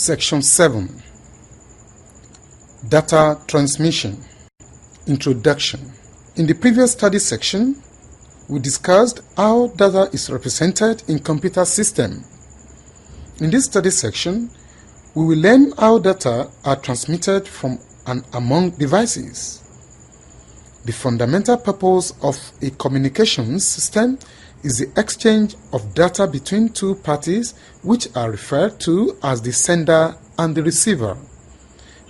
Section 7. Data Transmission. Introduction. In the previous study section, we discussed how data is represented in computer system. In this study section, we will learn how data are transmitted from and among devices. The fundamental purpose of a communications system is the exchange of data between two parties, which are referred to as the sender and the receiver.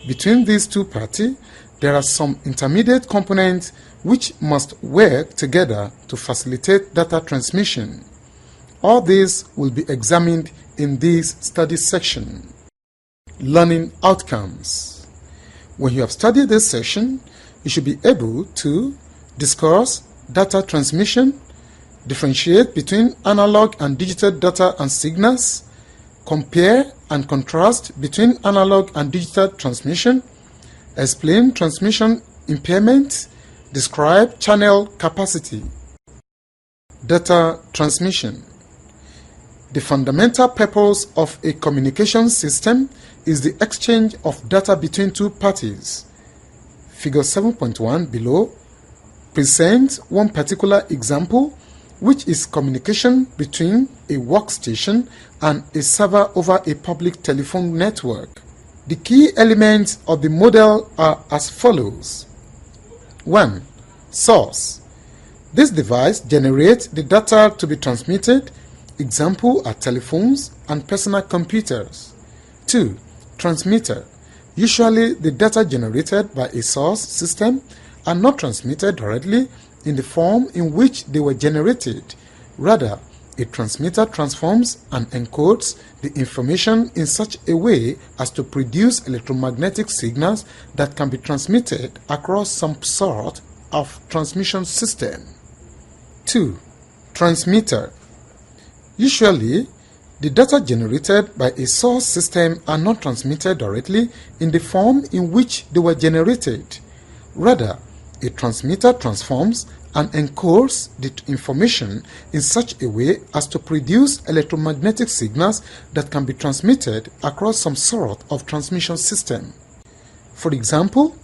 Between these two parties, there are some intermediate components which must work together to facilitate data transmission. All these will be examined in this study section. Learning outcomes. When you have studied this section, you should be able to discuss data transmission, differentiate between analog and digital data and signals, compare and contrast between analog and digital transmission, explain transmission impairments, describe channel capacity. Data transmission. The fundamental purpose of a communication system is the exchange of data between two parties. Figure 7.1 below presents one particular example, which is communication between a workstation and a server over a public telephone network. The key elements of the model are as follows. 1. Source. This device generates the data to be transmitted. Example are telephones and personal computers. 2. Transmitter. Usually the data generated by a source system are not transmitted directly in the form in which they were generated. Rather, a transmitter transforms and encodes the information in such a way as to produce electromagnetic signals that can be transmitted across some sort of transmission system. 2. Transmitter. Usually, the data generated by a source system are not transmitted directly in the form in which they were generated. Rather, a transmitter transforms and encodes the information in such a way as to produce electromagnetic signals that can be transmitted across some sort of transmission system. For example,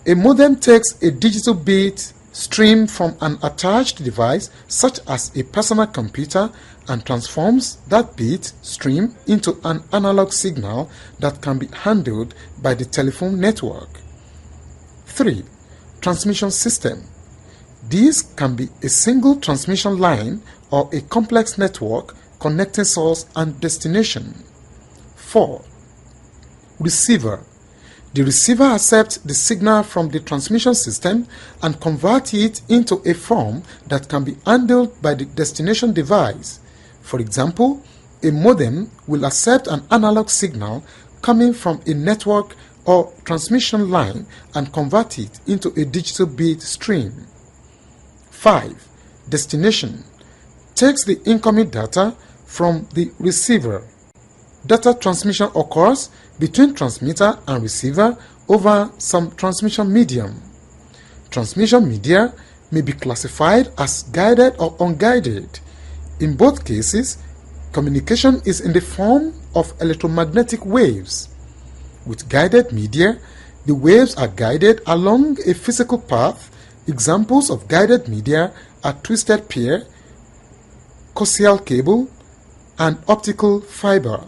a modem takes a digital bit stream from an attached device such as a personal computer and transforms that bit stream into an analog signal that can be handled by the telephone network. 3. Transmission system. These can be a single transmission line or a complex network connecting source and destination. 4. Receiver. The receiver accepts the signal from the transmission system and converts it into a form that can be handled by the destination device. For example, a modem will accept an analog signal coming from a network or transmission line and convert it into a digital bit stream. 5. Destination. Takes the incoming data from the receiver. Data transmission occurs between transmitter and receiver over some transmission medium. Transmission media may be classified as guided or unguided. In both cases, communication is in the form of electromagnetic waves. With guided media, the waves are guided along a physical path. Examples of guided media are twisted pair, coaxial cable, and optical fiber.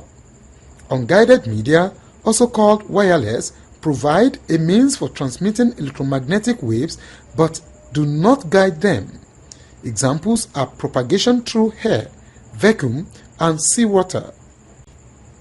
Unguided media, also called wireless, provide a means for transmitting electromagnetic waves but do not guide them. Examples are propagation through air, vacuum, and seawater.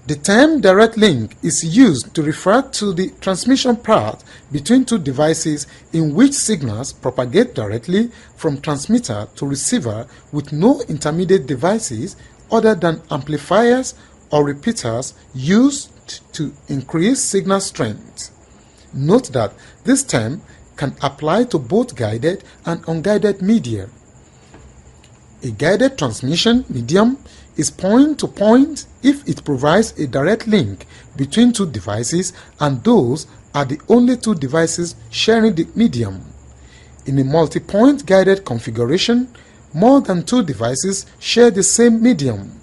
The term direct link is used to refer to the transmission path between two devices in which signals propagate directly from transmitter to receiver with no intermediate devices other than amplifiers or repeaters used to increase signal strength. Note that this term can apply to both guided and unguided media. A guided transmission medium is point-to-point if it provides a direct link between two devices and those are the only two devices sharing the medium. In a multi-point guided configuration, more than two devices share the same medium.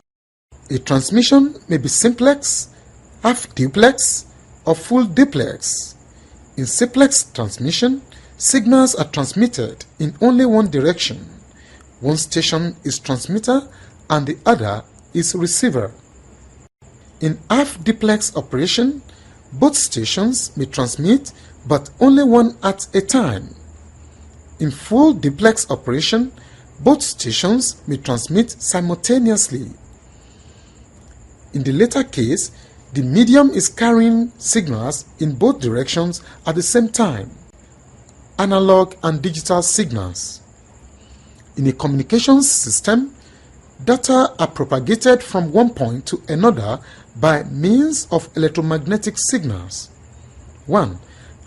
A transmission may be simplex half duplex or full duplex. In simplex transmission, signals are transmitted in only one direction. One station is transmitter and the other is receiver. In half duplex operation, both stations may transmit but only one at a time. In full duplex operation, both stations may transmit simultaneously. In the latter case, the medium is carrying signals in both directions at the same time. Analog and digital signals. In a communications system, data are propagated from one point to another by means of electromagnetic signals. 1.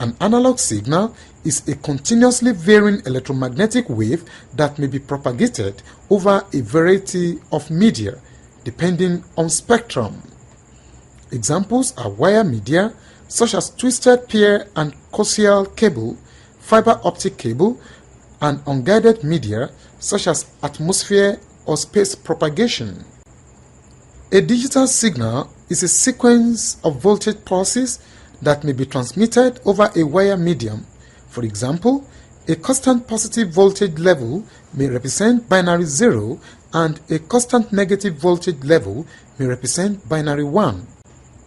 An analog signal is a continuously varying electromagnetic wave that may be propagated over a variety of media depending on spectrum. Examples are wire media such as twisted pair and coaxial cable, fiber optic cable, and unguided media such as atmosphere or space propagation. A digital signal is a sequence of voltage pulses that may be transmitted over a wire medium. For example, a constant positive voltage level may represent binary 0 and a constant negative voltage level may represent binary 1.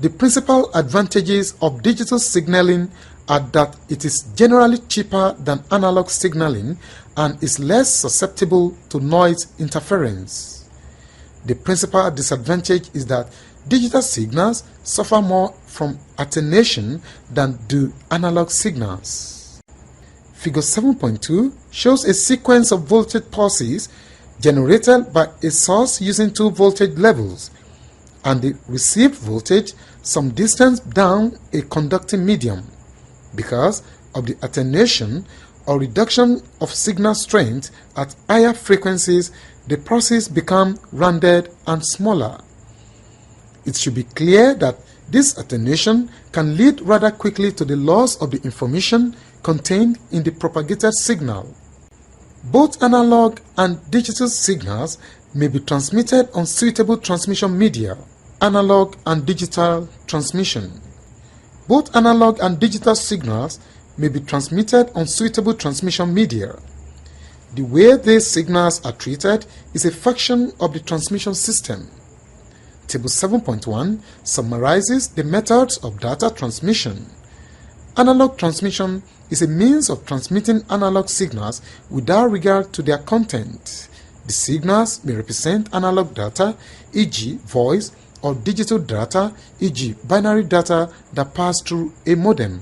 The principal advantages of digital signaling are that it is generally cheaper than analog signaling and is less susceptible to noise interference. The principal disadvantage is that digital signals suffer more from attenuation than do analog signals. Figure 7.2 shows a sequence of voltage pulses generated by a source using two voltage levels and the received voltage some distance down a conducting medium. Because of the attenuation or reduction of signal strength at higher frequencies, the pulses become rounded and smaller. It should be clear that this attenuation can lead rather quickly to the loss of the information contained in the propagated signal. Both analog and digital signals may be transmitted on suitable transmission media. Analog and digital transmission. Both analog and digital signals may be transmitted on suitable transmission media. The way these signals are treated is a function of the transmission system. Table 7.1 summarizes the methods of data transmission. Analog transmission is a means of transmitting analog signals without regard to their content. The signals may represent analog data, e.g., voice, or digital data, e.g., binary data that pass through a modem.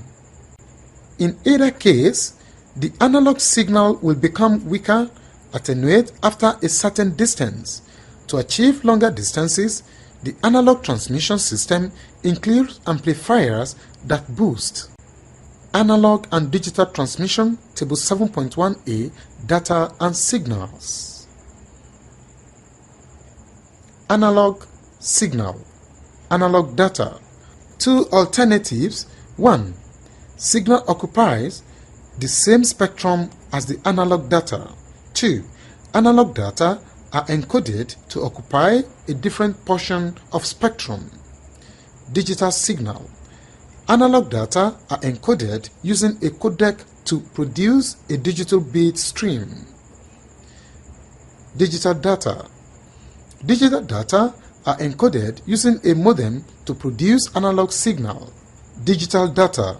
In either case, the analog signal will become weaker, attenuate after a certain distance. To achieve longer distances, the analog transmission system includes amplifiers that boost. Analog and digital transmission, Table 7.1a, data and signals. Analog signal, analog data. Two alternatives. 1. Signal occupies the same spectrum as the analog data. 2. Analog data are encoded to occupy a different portion of spectrum. Digital signal. Analog data are encoded using a codec to produce a digital bit stream. Digital data. Digital data are encoded using a modem to produce analog signal. Digital data.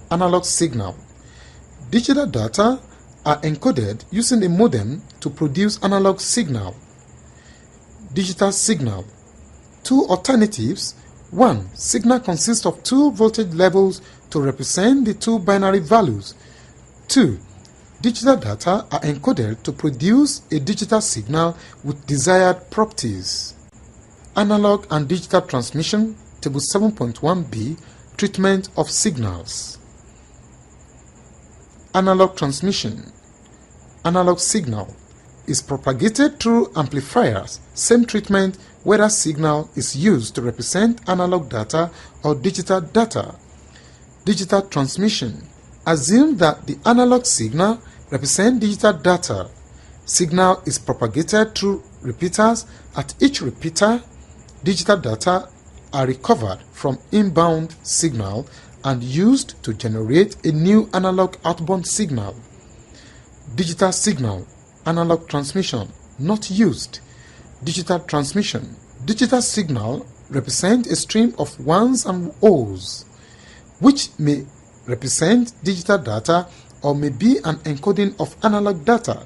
Analog signal. Digital data are encoded using a modem to produce analog signal. Digital signal. Two alternatives. 1. Signal consists of two voltage levels to represent the two binary values. 2. Digital data are encoded to produce a digital signal with desired properties. Analog and digital transmission, Table 7.1b, treatment of signals. Analog transmission. Analog signal is propagated through amplifiers. Same treatment whether signal is used to represent analog data or digital data. Digital transmission. Assume that the analog signal represents digital data. Signal is propagated through repeaters. At each repeater, digital data are recovered from inbound signal and used to generate a new analog outbound signal. Digital signal, analog transmission, not used. Digital transmission. Digital signal represent a stream of ones and O's, which may represent digital data or may be an encoding of analog data.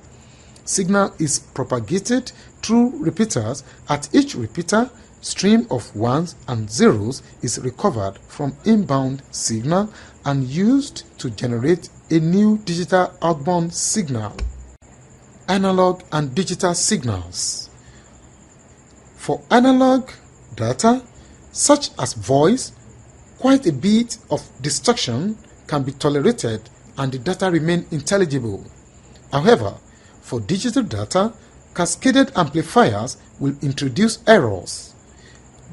Signal is propagated through repeaters. At each repeater, stream of ones and zeros is recovered from inbound signal and used to generate a new digital outbound signal. Analog and digital signals. For analog data, such as voice, quite a bit of distortion can be tolerated and the data remain intelligible. However, for digital data, cascaded amplifiers will introduce errors.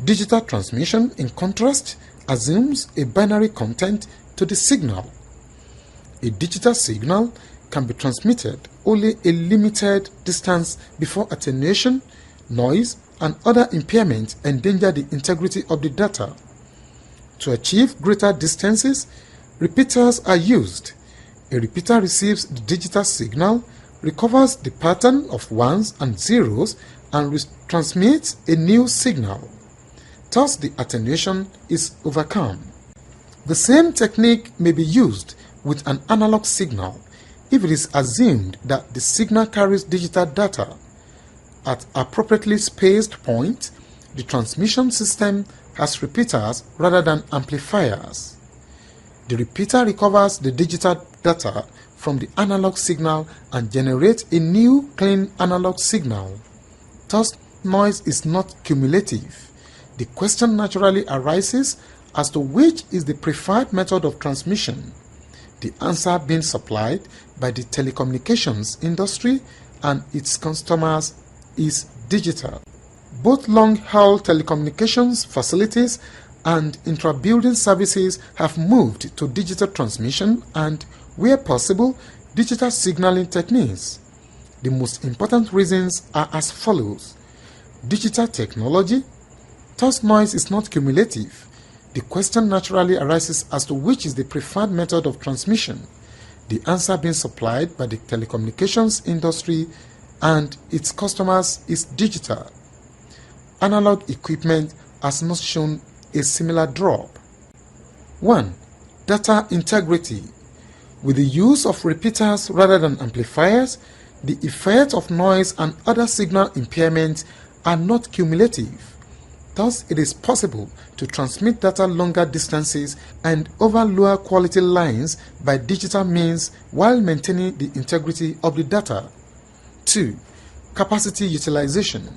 Digital transmission, in contrast, assumes a binary content to the signal. A digital signal can be transmitted only a limited distance before attenuation, noise, and other impairments endanger the integrity of the data. To achieve greater distances, repeaters are used. A repeater receives the digital signal, recovers the pattern of ones and zeros, and transmits a new signal. Thus, the attenuation is overcome. The same technique may be used with an analog signal if it is assumed that the signal carries digital data. At appropriately spaced points, the transmission system has repeaters rather than amplifiers. The repeater recovers the digital data from the analog signal and generates a new clean analog signal. Thus, noise is not cumulative. The question naturally arises as to which is the preferred method of transmission. The answer being supplied by the telecommunications industry and its customers is digital. Both long-haul telecommunications facilities and intra-building services have moved to digital transmission and, where possible, digital signaling techniques. The most important reasons are as follows. Digital technology. Thus, noise is not cumulative. The question naturally arises as to which is the preferred method of transmission. The answer being supplied by the telecommunications industry and its customers is digital. Analog equipment has not shown a similar drop. 1. Data integrity. With the use of repeaters rather than amplifiers, the effects of noise and other signal impairments are not cumulative. Thus, it is possible to transmit data longer distances and over lower quality lines by digital means while maintaining the integrity of the data. 2. Capacity utilization.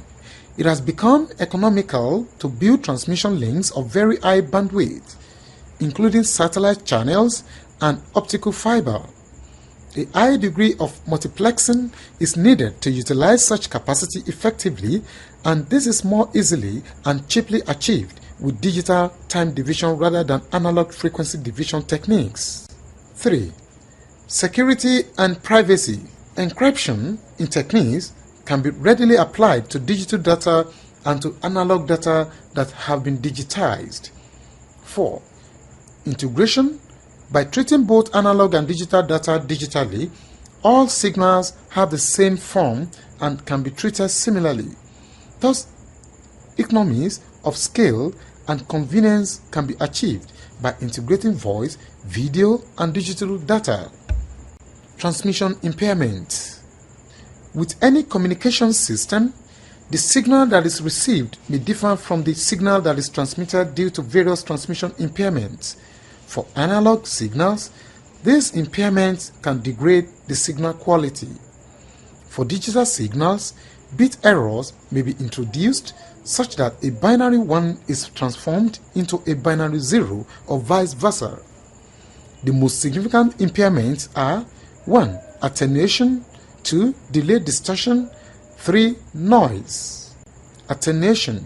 It has become economical to build transmission links of very high bandwidth, including satellite channels and optical fiber. A high degree of multiplexing is needed to utilize such capacity effectively, and this is more easily and cheaply achieved with digital time division rather than analog frequency division techniques. 3. Security and privacy. Encryption in techniques can be readily applied to digital data and to analog data that have been digitized. 4. Integration. By treating both analog and digital data digitally, all signals have the same form and can be treated similarly. Thus, economies of scale and convenience can be achieved by integrating voice, video, and digital data. Transmission impairment. With any communication system, the signal that is received may differ from the signal that is transmitted due to various transmission impairments. For analog signals, these impairments can degrade the signal quality. For digital signals, bit errors may be introduced such that a binary 1 is transformed into a binary 0 or vice versa. The most significant impairments are 1. Attenuation, 2. Delay distortion, 3. Noise. Attenuation.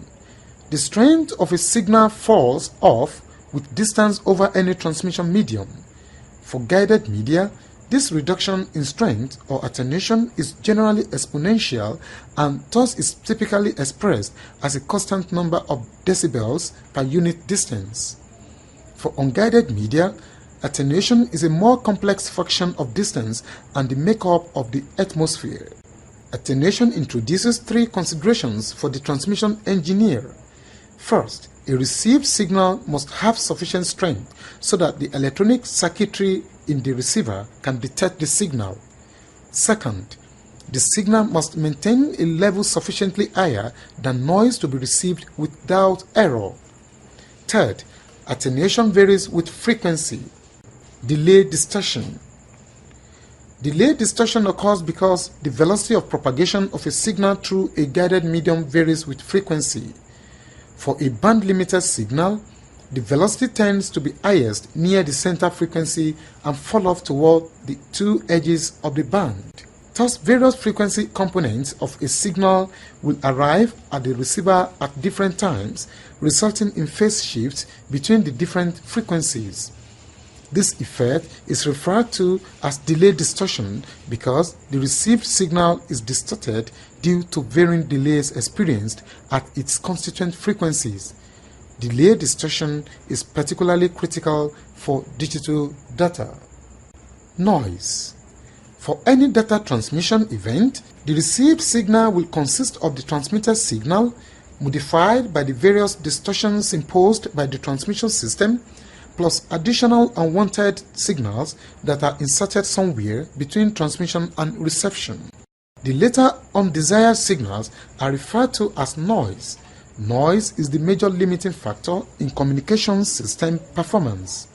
The strength of a signal falls off with distance over any transmission medium. For guided media, This reduction in strength or attenuation is generally exponential and thus is typically expressed as a constant number of decibels per unit distance. For unguided media, attenuation is a more complex function of distance and the makeup of the atmosphere. Attenuation introduces three considerations for the transmission engineer. First, a received signal must have sufficient strength so that the electronic circuitry in the receiver can detect the signal. Second, the signal must maintain a level sufficiently higher than noise to be received without error. Third, attenuation varies with frequency. Delay distortion. Delay distortion occurs because the velocity of propagation of a signal through a guided medium varies with frequency. For a band-limited signal, the velocity tends to be highest near the center frequency and fall off toward the two edges of the band. Thus, various frequency components of a signal will arrive at the receiver at different times, resulting in phase shifts between the different frequencies. This effect is referred to as delay distortion because the received signal is distorted due to varying delays experienced at its constituent frequencies. Delay distortion is particularly critical for digital data. Noise. For any data transmission event, the received signal will consist of the transmitted signal modified by the various distortions imposed by the transmission system, plus additional unwanted signals that are inserted somewhere between transmission and reception. The later undesired signals are referred to as noise. Noise is the major limiting factor in communication system performance.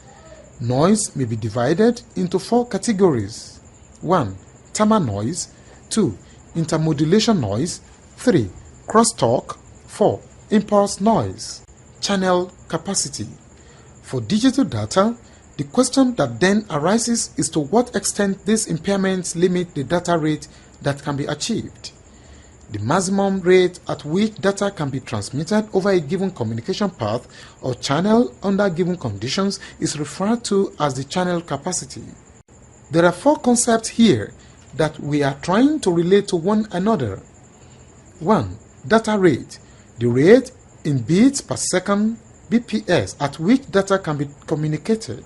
Noise may be divided into four categories. 1. Thermal noise. 2. Intermodulation noise. 3. Crosstalk. 4. Impulse noise. Channel capacity. For digital data, the question that then arises is to what extent these impairments limit the data rate that can be achieved. The maximum rate at which data can be transmitted over a given communication path or channel under given conditions is referred to as the channel capacity. There are four concepts here that we are trying to relate to one another. 1. Data rate, the rate in bits per second (bps) at which data can be communicated.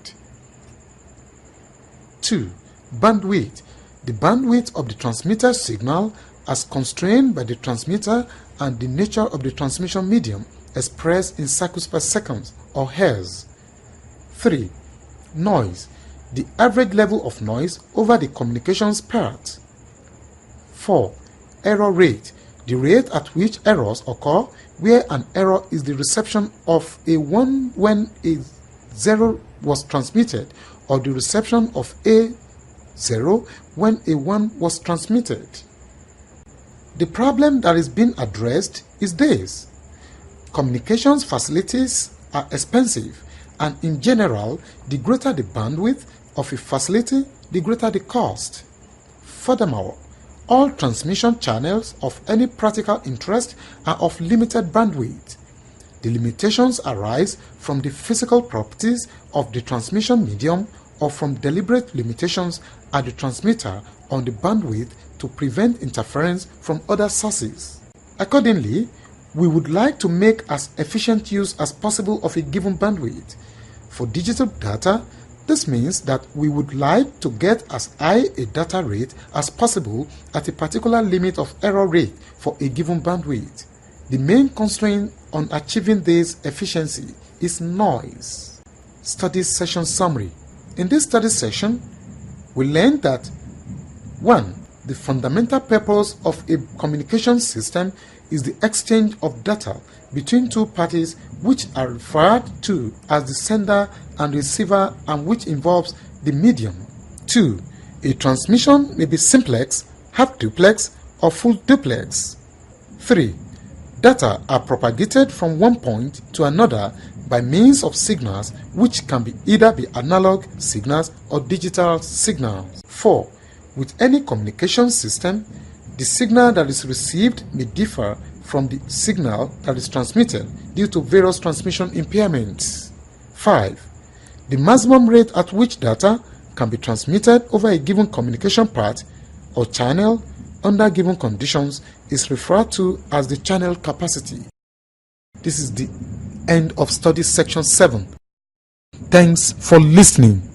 2. Bandwidth, the bandwidth of the transmitted signal as constrained by the transmitter and the nature of the transmission medium expressed in cycles per second or Hz. 3. Noise, the average level of noise over the communications path. 4. Error rate, the rate at which errors occur where an error is the reception of a 1 when a 0 was transmitted or the reception of a 0 when a 1 was transmitted. The problem that is being addressed is this. Communications facilities are expensive, and in general, the greater the bandwidth of a facility, the greater the cost. Furthermore, all transmission channels of any practical interest are of limited bandwidth. The limitations arise from the physical properties of the transmission medium or from deliberate limitations at the transmitter on the bandwidth to prevent interference from other sources. Accordingly, we would like to make as efficient use as possible of a given bandwidth. For digital data, this means that we would like to get as high a data rate as possible at a particular limit of error rate for a given bandwidth. The main constraint on achieving this efficiency is noise. Study session summary. In this study session, we learned that 1. The fundamental purpose of a communication system is the exchange of data between two parties which are referred to as the sender and receiver and which involves the medium. 2. A transmission may be simplex, half duplex, or full duplex. 3. Data are propagated from one point to another by means of signals which can either be analog signals or digital signals. 4. With any communication system, the signal that is received may differ from the signal that is transmitted due to various transmission impairments. 5. The maximum rate at which data can be transmitted over a given communication path or channel under given conditions is referred to as the channel capacity. This is the end of study section 7. Thanks for listening.